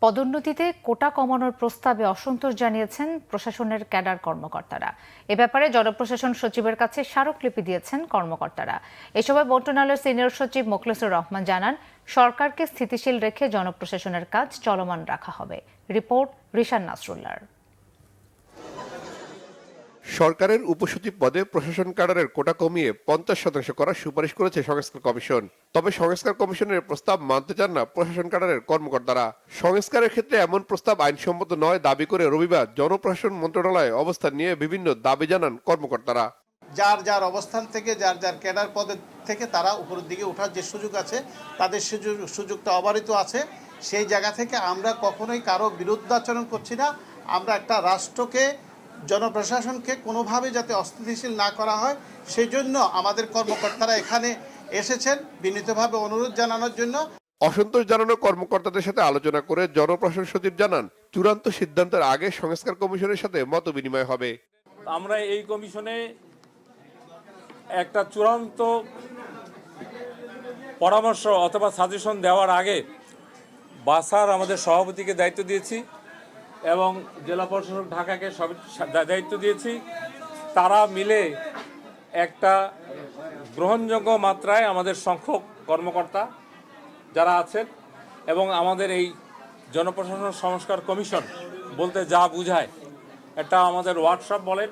পদোন্নতিতে কোটা কমানোর প্রস্তাবে অসন্তোষ জানিয়েছেন প্রশাসনের ক্যাডার কর্মকর্তারা। এ ব্যাপারে জনপ্রশাসন সচিবের কাছে স্মারকলিপি দিয়েছেন কর্মকর্তারা। এ সময় মন্ত্রণালয়ের সিনিয়র সচিব মোখলেসুর রহমান জানান, সরকারকে স্থিতিশীল রেখে জনপ্রশাসনের কাজ চলমান রাখা হবে। রিপোর্ট রিশান নাসরুল্লাহর। সরকারের উপসচিব পদে প্রশাসন ক্যাডারের কোটা কমিয়ে 50% করার সুপারিশ করেছে সংস্কার কমিশন। তবে সংস্কার কমিশনের প্রস্তাব মানতে চান না প্রশাসন ক্যাডারের কর্মকর্তারা। সংস্কারের ক্ষেত্রে এমন প্রস্তাব আইনসম্মত নয় দাবি করে রবিবার জনপ্রশাসন মন্ত্রণালয়ে অবস্থান নিয়ে বিভিন্ন দাবি জানান কর্মকর্তারা। যার যার অবস্থান থেকে যার যার ক্যাডার পদে থেকে তারা উপরের দিকে ওঠার যে সুযোগ আছে, তাদের সুযোগটা অবারিত আছে। সেই জায়গা থেকে আমরা কখনোই কারো বিরুদ্ধাচরণ করছি না। আমরা একটা রাষ্ট্রকে, জনপ্রশাসনকে কোনোভাবে যাতে অস্থিতিশীল না করা হয়, সেই জন্য আমাদের কর্মকর্তারা এখানে এসেছেন বিনীতভাবে অনুরোধ জানানোর জন্য। অসন্তোষ জানানো কর্মকর্তাদের সাথে আলোচনা করে জনপ্রশাসন সচিব জানান, চূড়ান্ত সিদ্ধান্তের আগে সংস্কার কমিশনের সাথে মত বিনিময় হবে। আমরা এই কমিশনে একটা চূড়ান্ত পরামর্শ অথবা সাজেশন দেওয়ার আগে বাসার আমাদের সভাপতিকে দায়িত্ব দিয়েছি এবং জেলা প্রশাসক ঢাকাকে দায়িত্ব দিয়েছি। তারা মিলে একটা গ্রহণযোগ্য মাত্রায় আমাদের সংখ্যক কর্মকর্তা যারা আছেন এবং আমাদের এই জনপ্রশাসন সংস্কার কমিশন বলতে যা বুঝায়, একটা আমাদের ওয়ার্কশপ বলেন,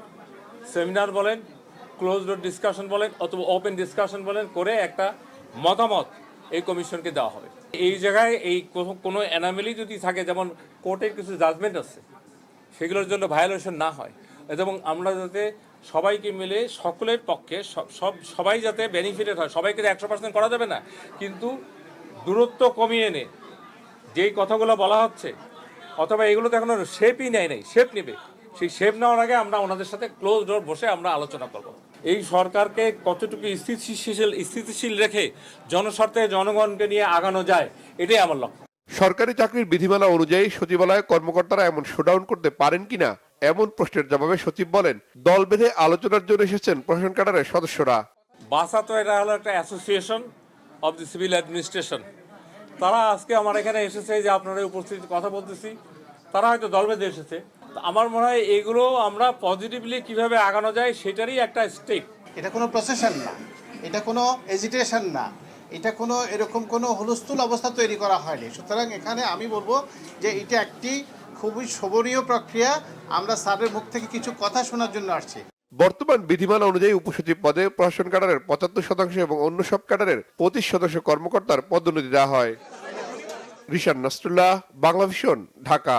সেমিনার বলেন, ক্লোজ ডোর ডিসকাশন বলেন অথবা ওপেন ডিসকাশন বলেন, করে একটা মতামত এই কমিশনকে দেওয়া হবে। এই জায়গায় এই কোনো অ্যানামেলি যদি থাকে, যেমন কোর্টের কিছু জাজমেন্ট আছে, সেগুলোর জন্য ভায়োলেশন না হয় এবং আমরা যাতে সবাইকে মিলে সকলের পক্ষে সবাই যাতে বেনিফিটেড হয়। সবাইকে 100% করা যাবে না, কিন্তু দূরত্ব কমিয়ে এনে যেই কথাগুলো বলা হচ্ছে, অথবা এগুলো তো এখনো শেপই নেয় নাই, শেপ নেবে, সেই শেপ নেওয়ার আগে আমরা ওনাদের সাথে ক্লোজ ডোর বসে আমরা আলোচনা করব। এই সরকারকে কতটুকু স্থিতিশীল রেখে জনস্বার্থে জনগণকে নিয়ে আগানো যায়, এটাই আমার লক্ষ্য। সরকারি চাকরির বিধিমালা অনুযায়ী সচিবালয়ে কর্মকর্তারা এমন শোডাউন করতে পারেন কিনা এমন প্রশ্নের জবাবে সচিব বলেন, দল বেঁধে আলোচনার জন্য এসেছেন প্রশাসন ক্যাডারের সদস্যরা। বাসা তো এটা হলো একটা association of the civil administration. তারা আজকে আমার এখানে এসেছে যে আপনারা উপস্থিতি কথা বলতেছি, তারা হয়তো দল বেঁধে এসেছে। আমার মনে হয় এগুলো আমরা পজিটিভলি কিভাবে আগানো যায় সেটারই একটা স্টেপ। এটা কোনো প্রসেশন না, এটা কোনো এজিটেশন না, এটা কোনো এরকম কোনো হুলস্থুল অবস্থা তৈরি করা হয়নি। সুতরাং এখানে আমি বলবো যে এটা একটি খুবই শোভনীয় প্রক্রিয়া। আমরা স্যারের মুখ থেকে কিছু কথা শোনার জন্য আসছি। বর্তমান বিধিমালা অনুযায়ী উপসচিব পদে প্রশাসন ক্যাডারের 75% এবং অন্য সব ক্যাডারের 25% কর্মকর্তার পদোন্নতি দেওয়া হয়। রিশান নাসরুল্লাহ, বাংলাভিশন, ঢাকা।